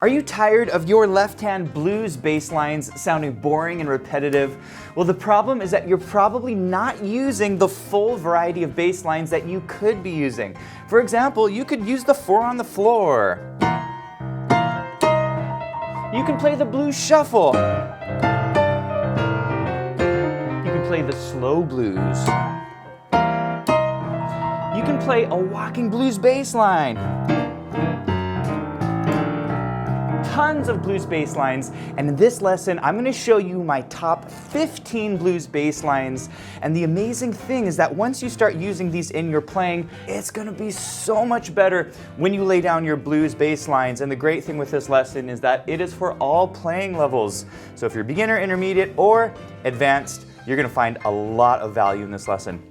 Are you tired of your left-hand blues bass lines sounding boring and repetitive? Well, the problem is that you're probably not using the full variety of bass lines that you could be using. For example, you could use the 4 on the floor. You can play the blues shuffle. You can play the slow blues. You can play a walking blues bass line. Tons of blues bass lines, and in this lesson I'm going to show you my top 15 blues bass lines. And the amazing thing is that once you start using these in your playing, it's going to be so much better when you lay down your blues bass lines. And the great thing with this lesson is that it is for all playing levels. So if you're beginner, intermediate, or advanced, you're going to find a lot of value in this lesson.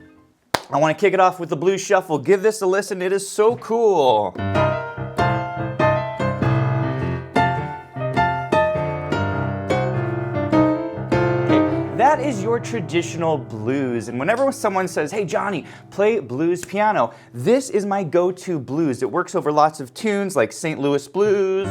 I want to kick it off with the blues shuffle. Give this a listen, it is so cool. That is your traditional blues, and whenever someone says, hey Johnny, play blues piano, this is my go-to blues. It works over lots of tunes like St. Louis blues,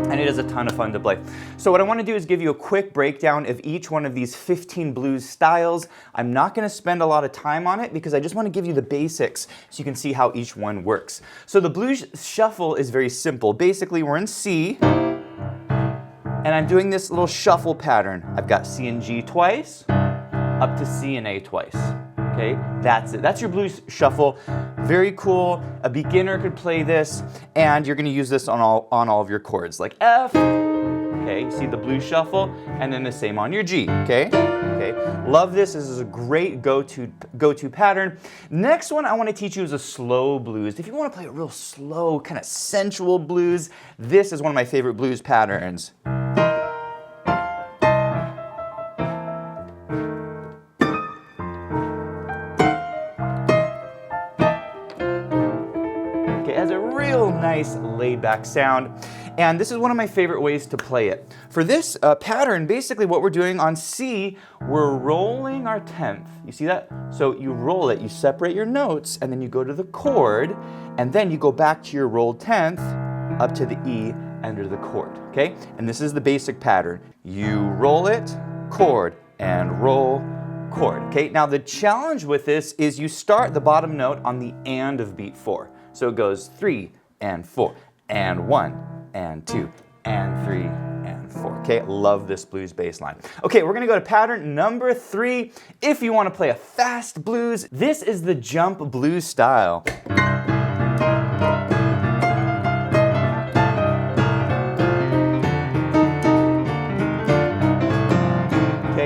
and it is a ton of fun to play. So what I want to do is give you a quick breakdown of each one of these 15 blues styles. I'm not going to spend a lot of time on it because I just want to give you the basics so you can see how each one works. So the blues shuffle is very simple. Basically, we're in C, and I'm doing this little shuffle pattern. I've got C and G twice, up to C and A twice. Okay, that's it. That's your blues shuffle. Very cool. A beginner could play this, and you're gonna use this on all of your chords, like F. Okay, you see the blues shuffle, and then the same on your G. Okay, love this. This is a great go-to pattern. Next one I want to teach you is a slow blues. If you want to play a real slow, kind of sensual blues, this is one of my favorite blues patterns. It has a real nice laid-back sound, and this is one of my favorite ways to play it. For this pattern, basically what we're doing on C, we're rolling our 10th. You see that? So you roll it, you separate your notes, and then you go to the chord, and then you go back to your rolled 10th, up to the E, under the chord, okay? And this is the basic pattern. You roll it, chord, and roll, chord, okay? Now the challenge with this is you start the bottom note on the and of beat 4. So it goes 3 and 4 and 1 and 2 and 3 and 4. Okay, love this blues bass line. Okay, we're gonna go to pattern number 3. If you want to play a fast blues, this is the jump blues style.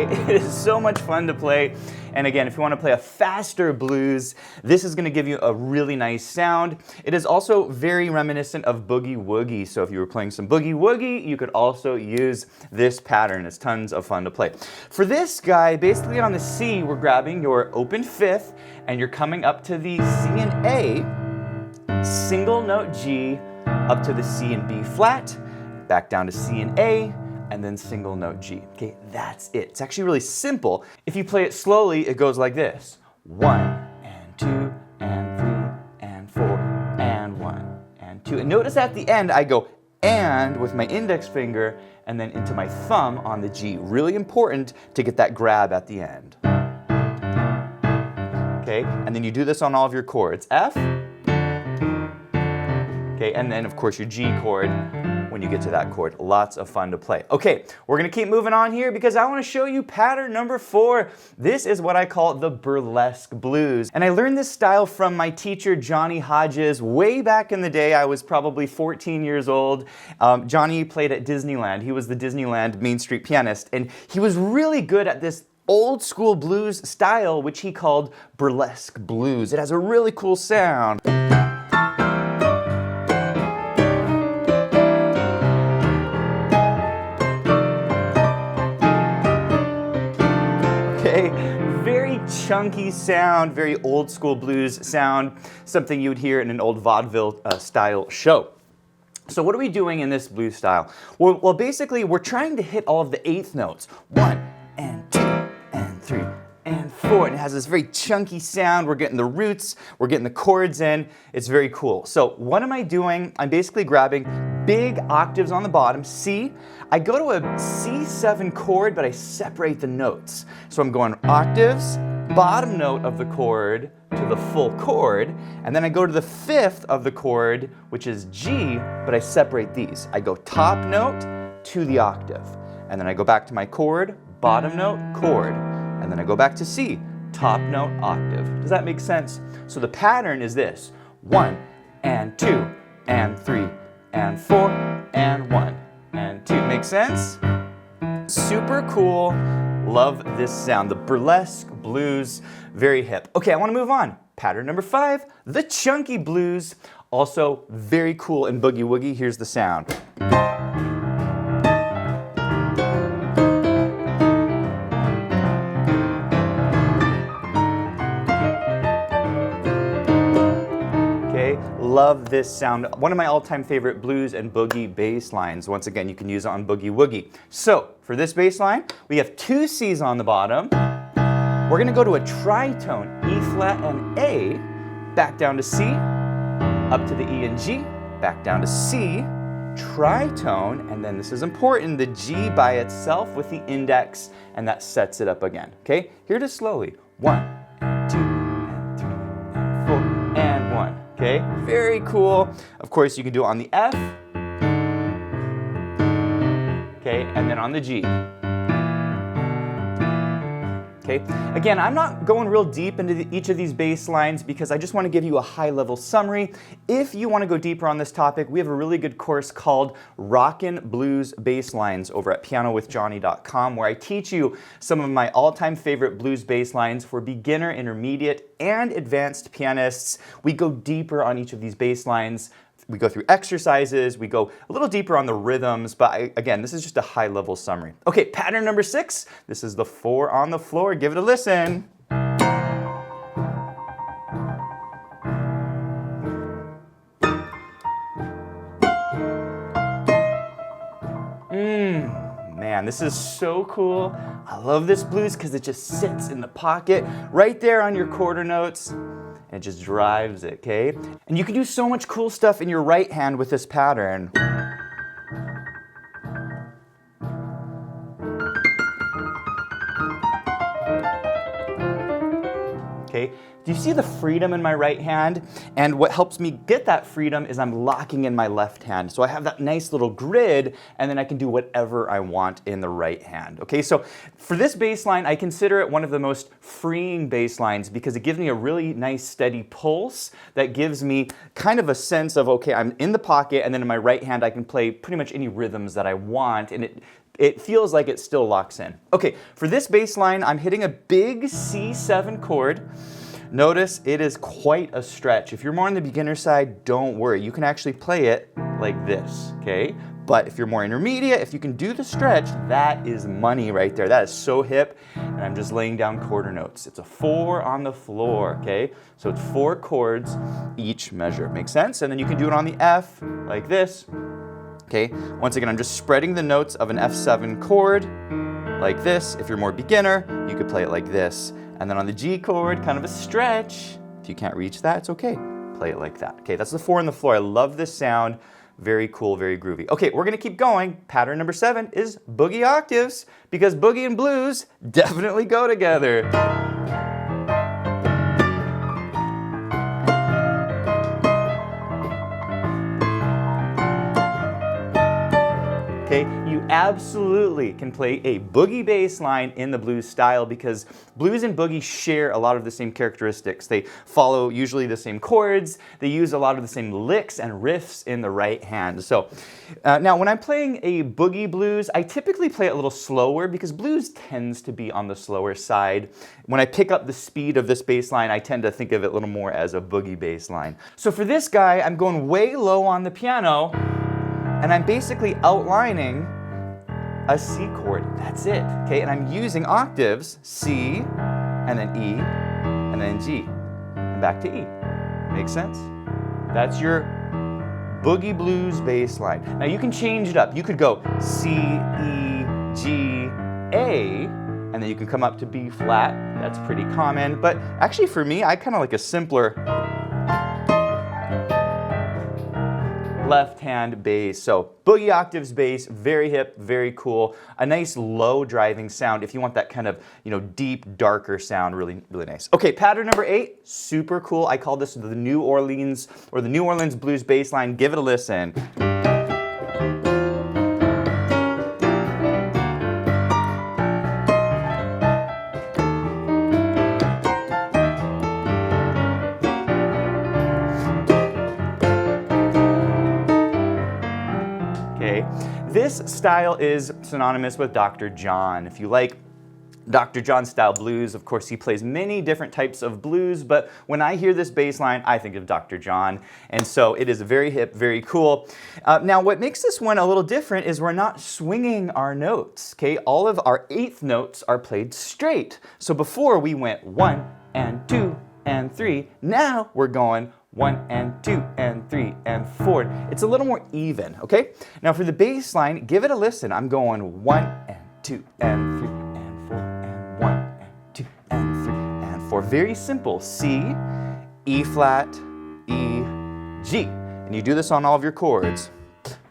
It is so much fun to play. And again, if you want to play a faster blues, this is going to give you a really nice sound. It is also very reminiscent of boogie woogie. So if you were playing some boogie woogie, you could also use this pattern. It's tons of fun to play. For this guy, basically on the C, we're grabbing your open 5th and you're coming up to the C and A, single note G, up to the C and B flat, back down to C and A, and then single note G. Okay, that's it. It's actually really simple. If you play it slowly, it goes like this. 1 and 2 and 3 and 4 and 1 and 2. And notice at the end, I go and with my index finger and then into my thumb on the G. Really important to get that grab at the end. Okay, and then you do this on all of your chords. F. Okay, and then of course your G chord when you get to that chord. Lots of fun to play. Okay, we're gonna keep moving on here because I wanna show you pattern number 4. This is what I call the burlesque blues. And I learned this style from my teacher, Johnny Hodges, way back in the day. I was probably 14 years old. Johnny played at Disneyland. He was the Disneyland Main Street pianist, and he was really good at this old school blues style, which he called burlesque blues. It has a really cool sound. Very chunky sound, very old school blues sound, something you would hear in an old vaudeville style show. So what are we doing in this blues style? Well, basically we're trying to hit all of the 8th notes. 1 and 2 and 3 and 4. And it has this very chunky sound. We're getting the roots, we're getting the chords in. It's very cool. So what am I doing? I'm basically grabbing big octaves on the bottom, C. I go to a C7 chord, but I separate the notes. So I'm going octaves, bottom note of the chord to the full chord, and then I go to the 5th of the chord, which is G, but I separate these. I go top note to the octave, and then I go back to my chord, bottom note, chord, and then I go back to C, top note, octave. Does that make sense? So the pattern is this: 1 and 2 and 3 and 4 and 1 and 2. Make sense? Super cool. Love this sound. The Burlesque Blues, very hip. Okay, I want to move on. Pattern number 5, the Chunky Blues. Also very cool in Boogie Woogie. Here's the sound. Love this sound. One of my all-time favorite blues and boogie bass lines. Once again, you can use it on Boogie Woogie. So for this bass line, we have 2 C's on the bottom. We're gonna go to a tritone, E flat and A, back down to C, up to the E and G, back down to C, tritone, and then this is important, the G by itself with the index, and that sets it up again. Okay, here it is slowly. 1 and 2 and 3 and 4 and 1. Okay, very cool. Of course, you can do it on the F, okay, and then on the G. Okay, again, I'm not going real deep into each of these bass lines because I just want to give you a high-level summary. If you want to go deeper on this topic, we have a really good course called Rockin Blues Bass Lines over at pianowithjohnny.com, where I teach you some of my all-time favorite blues bass lines for beginner, intermediate, and advanced pianists. We go deeper on each of these bass lines. We go through exercises, we go a little deeper on the rhythms, but again, this is just a high-level summary. Okay, pattern number 6. This is the 4 on the floor. Give it a listen. Man, this is so cool. I love this blues because it just sits in the pocket right there on your quarter notes. And it just drives it, okay? And you can do so much cool stuff in your right hand with this pattern. Okay, do you see the freedom in my right hand? And what helps me get that freedom is I'm locking in my left hand. So I have that nice little grid, and then I can do whatever I want in the right hand. Okay, so for this bass line, I consider it one of the most freeing bass lines because it gives me a really nice steady pulse that gives me kind of a sense of, okay, I'm in the pocket, and then in my right hand, I can play pretty much any rhythms that I want, and it feels like it still locks in. Okay, for this bass line, I'm hitting a big C7 chord. Notice it is quite a stretch. If you're more on the beginner side, don't worry. You can actually play it like this, okay? But if you're more intermediate, if you can do the stretch, that is money right there. That is so hip. And I'm just laying down quarter notes. It's a 4 on the floor, okay? So it's 4 chords each measure. Make sense? And then you can do it on the F like this. Okay, once again, I'm just spreading the notes of an F7 chord like this. If you're more beginner, you could play it like this. And then on the G chord, kind of a stretch. If you can't reach that, it's okay. Play it like that. Okay, that's the 4 on the floor. I love this sound. Very cool, very groovy. Okay, we're gonna keep going. Pattern number 7 is Boogie Octaves, because boogie and blues definitely go together. Okay, you absolutely can play a boogie bass line in the blues style because blues and boogie share a lot of the same characteristics. They follow usually the same chords, they use a lot of the same licks and riffs in the right hand. So now when I'm playing a boogie blues, I typically play it a little slower because blues tends to be on the slower side. When I pick up the speed of this bass line, I tend to think of it a little more as a boogie bass line. So for this guy, I'm going way low on the piano, and I'm basically outlining a C chord. That's it, okay? And I'm using octaves, C, and then E, and then G, and back to E. Make sense? That's your boogie blues bass line. Now you can change it up. You could go C, E, G, A, and then you can come up to B flat. That's pretty common, but actually for me, I kind of like a simpler left hand bass. So Boogie Octaves bass, very hip, very cool. A nice low driving sound if you want that kind of, deep, darker sound, really, really nice. Okay, pattern number 8, super cool. I call this the New Orleans blues bass line. Give it a listen. This style is synonymous with Dr. John. If you like Dr. John style blues, of course he plays many different types of blues, but when I hear this bass line, I think of Dr. John, and so it is very hip, very cool. Now what makes this one a little different is we're not swinging our notes, okay? All of our 8th notes are played straight. So before we went 1 and 2 and 3, now we're going 1 and 2 and 3 and 4. It's a little more even, okay? Now for the bass line, give it a listen. I'm going 1 and 2 and 3 and 4 and 1 and 2 and 3 and 4. Very simple. C, E flat, E, G. And you do this on all of your chords.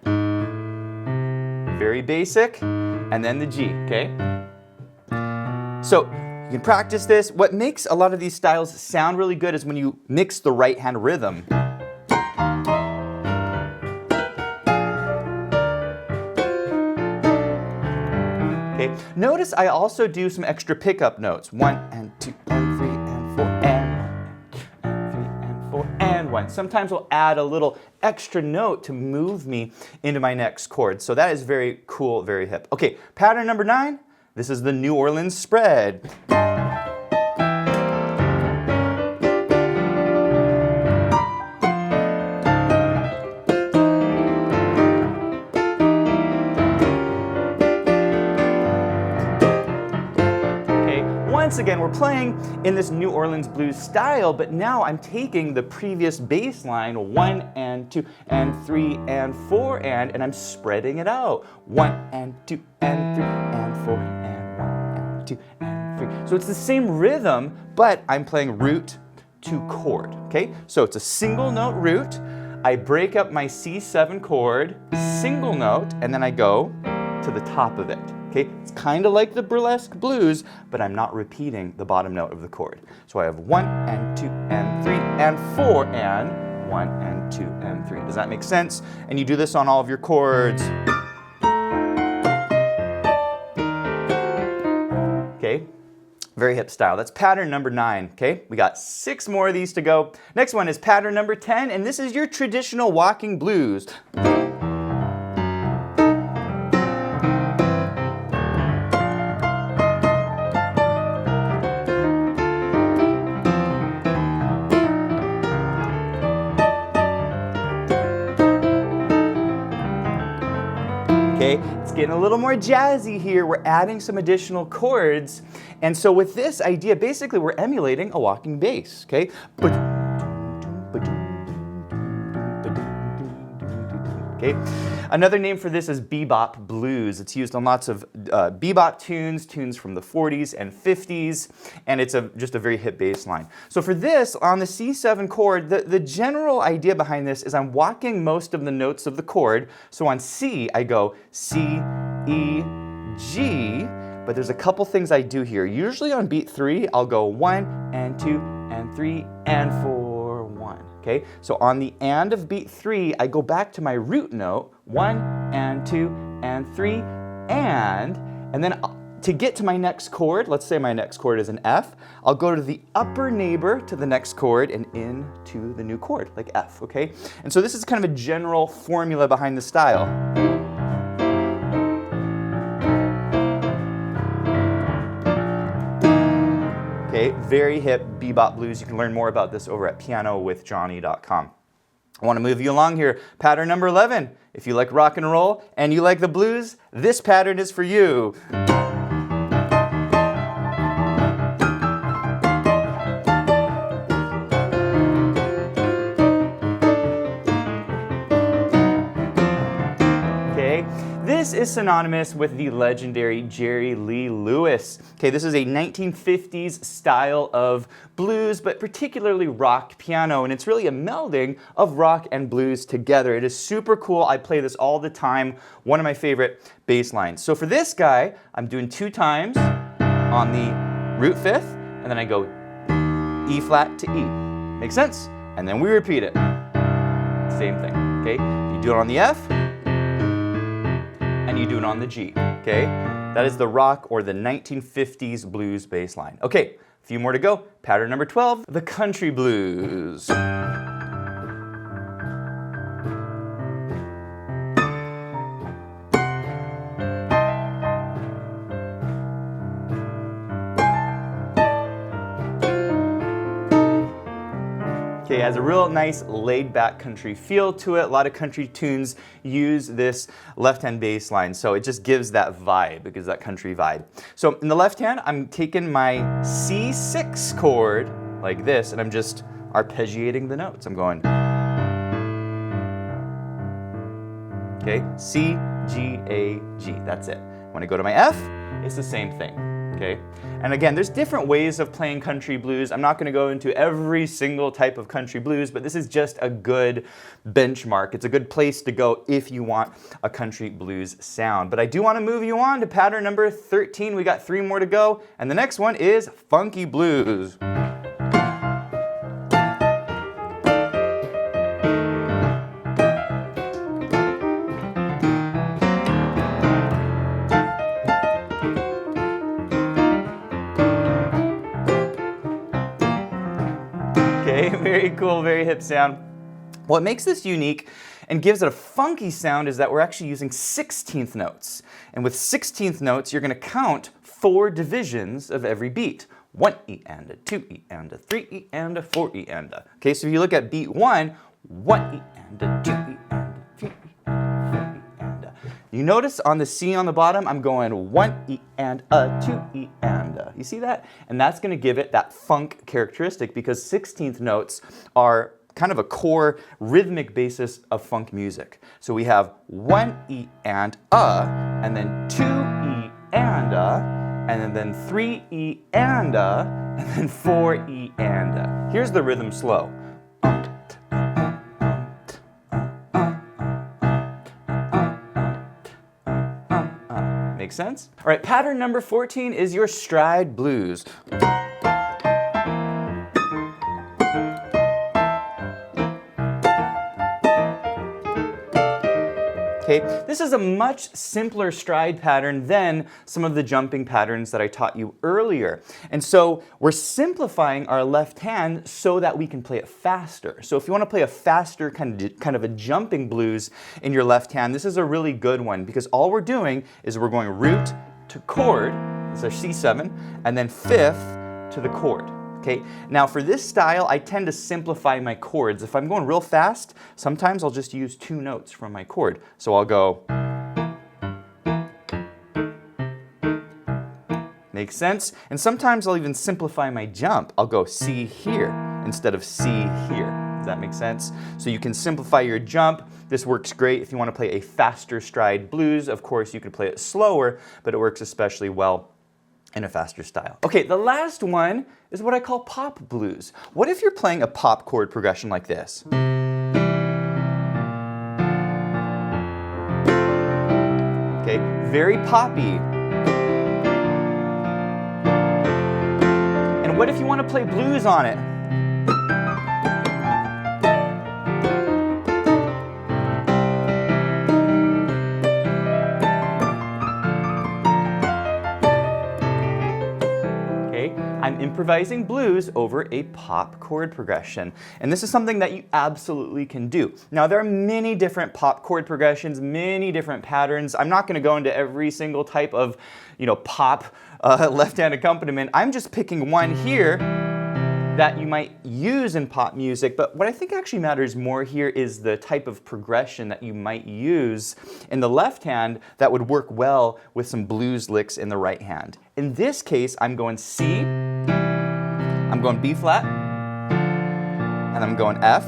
Very basic. And then the G, okay? So you can practice this. What makes a lot of these styles sound really good is when you mix the right hand rhythm. Okay. Notice I also do some extra pickup notes. 1 and 2 and 3 and 4 and 1 and 3 and 4 and 1. Sometimes I'll add a little extra note to move me into my next chord. So that is very cool, very hip. Okay, pattern number 9. This is the New Orleans spread. Once again, we're playing in this New Orleans blues style, but now I'm taking the previous bass line, 1 and 2 and 3 and 4 and I'm spreading it out. 1 and 2 and 3 and 4 and 1 and 2 and 3. So it's the same rhythm, but I'm playing root to chord, okay? So it's a single note root. I break up my C7 chord, single note, and then I go to the top of it. Okay, it's kind of like the Burlesque Blues, but I'm not repeating the bottom note of the chord. So I have 1 and 2 and 3 and 4 and 1 and 2 and 3. Does that make sense? And you do this on all of your chords. Okay, very hip style. That's pattern number 9, okay? We got 6 more of these to go. Next one is pattern number 10, and this is your traditional walking blues. Okay, it's getting a little more jazzy here. We're adding some additional chords. And so with this idea, basically we're emulating a walking bass, okay? Okay. Another name for this is bebop blues. It's used on lots of bebop tunes from the 40s and 50s, and it's just a very hip bass line. So for this, on the C7 chord, the general idea behind this is I'm walking most of the notes of the chord. So on C, I go C, E, G, but there's a couple things I do here. Usually on beat 3, I'll go 1 and 2 and 3 and 4. Okay, so on the and of beat 3, I go back to my root note, 1 and 2 and 3 and then to get to my next chord, let's say my next chord is an F, I'll go to the upper neighbor to the next chord and into the new chord, like F, okay? And so this is kind of a general formula behind the style. Okay, very hip bebop blues. You can learn more about this over at pianowithjohnny.com. I want to move you along here. Pattern number 11. If you like rock and roll and you like the blues, this pattern is for you. This is synonymous with the legendary Jerry Lee Lewis. Okay, this is a 1950s style of blues, but particularly rock piano, and it's really a melding of rock and blues together. It is super cool. I play this all the time. One of my favorite bass lines. So for this guy, I'm doing 2 times on the root 5th, and then I go E flat to E. Make sense? And then we repeat it. Same thing, okay? You do it on the F, and you do it on the G, okay? That is the rock or the 1950s blues bass line. Okay, a few more to go. Pattern number 12, the country blues. Okay, it has a real nice laid-back country feel to it. A lot of country tunes use this left-hand bass line, so it just gives that vibe, it gives that country vibe. So in the left hand, I'm taking my C6 chord like this, and I'm just arpeggiating the notes. I'm going, okay, C, G, A, G, that's it. When I go to my F, it's the same thing. Okay? And again, there's different ways of playing country blues. I'm not going to go into every single type of country blues, but this is just a good benchmark. It's a good place to go if you want a country blues sound. But I do want to move you on to pattern number 13. We got 3 more to go, and the next one is funky blues. Very cool, very hip sound. What makes this unique and gives it a funky sound is that we're actually using 16th notes. And with 16th notes, you're going to count 4 divisions of every beat. 1 E and a, 2 E and a, 3 E and a, 4 E and a. Okay, so if you look at beat 1, 1 E and a, 2 E and a, 3 E and a, 4 E and a. You notice on the C on the bottom, I'm going 1 E and a, 2 E and a. You see that? And that's going to give it that funk characteristic because 16th notes are kind of a core rhythmic basis of funk music. So we have 1 E and then 2 E and and then 3 E and then 4 E and a. Here's the rhythm slow. Make sense? All right, pattern number 14 is your stride blues. Okay, this is a much simpler stride pattern than some of the jumping patterns that I taught you earlier. And so we're simplifying our left hand so that we can play it faster. So if you want to play a faster kind of a jumping blues in your left hand, this is a really good one because all we're doing is we're going root to chord, it's our C7, and then 5th to the chord. Okay, now for this style, I tend to simplify my chords. If I'm going real fast, sometimes I'll just use 2 notes from my chord. So I'll go. Makes sense? And sometimes I'll even simplify my jump. I'll go C here instead of C here. Does that make sense? So you can simplify your jump. This works great if you want to play a faster stride blues. Of course, you could play it slower, but it works especially well in a faster style. Okay, the last one is what I call pop blues. What if you're playing a pop chord progression like this? Okay, very poppy. And what if you want to play blues on it? I'm improvising blues over a pop chord progression. And this is something that you absolutely can do. Now, there are many different pop chord progressions, many different patterns. I'm not going to go into every single type of, pop left-hand accompaniment. I'm just picking one here that you might use in pop music, but what I think actually matters more here is the type of progression that you might use in the left hand that would work well with some blues licks in the right hand. In this case, I'm going C, I'm going B flat, and I'm going F,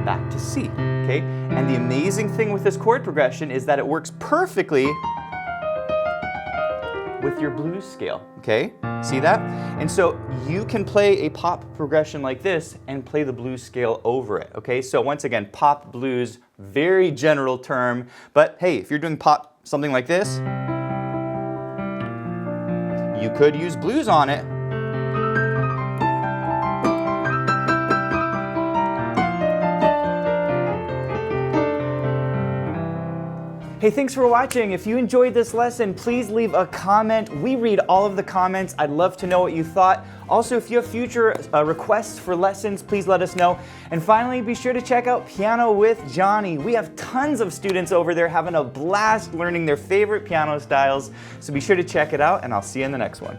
back to C, okay? And the amazing thing with this chord progression is that it works perfectly with your blues scale, okay? See that? And so you can play a pop progression like this and play the blues scale over it, okay? So once again, pop blues, very general term, but hey, if you're doing pop something like this, you could use blues on it. Hey, thanks for watching. If you enjoyed this lesson, please leave a comment. We read all of the comments. I'd love to know what you thought. Also, if you have future requests for lessons, please let us know. And finally, be sure to check out Piano with Jonny. We have tons of students over there having a blast learning their favorite piano styles. So be sure to check it out, and I'll see you in the next one.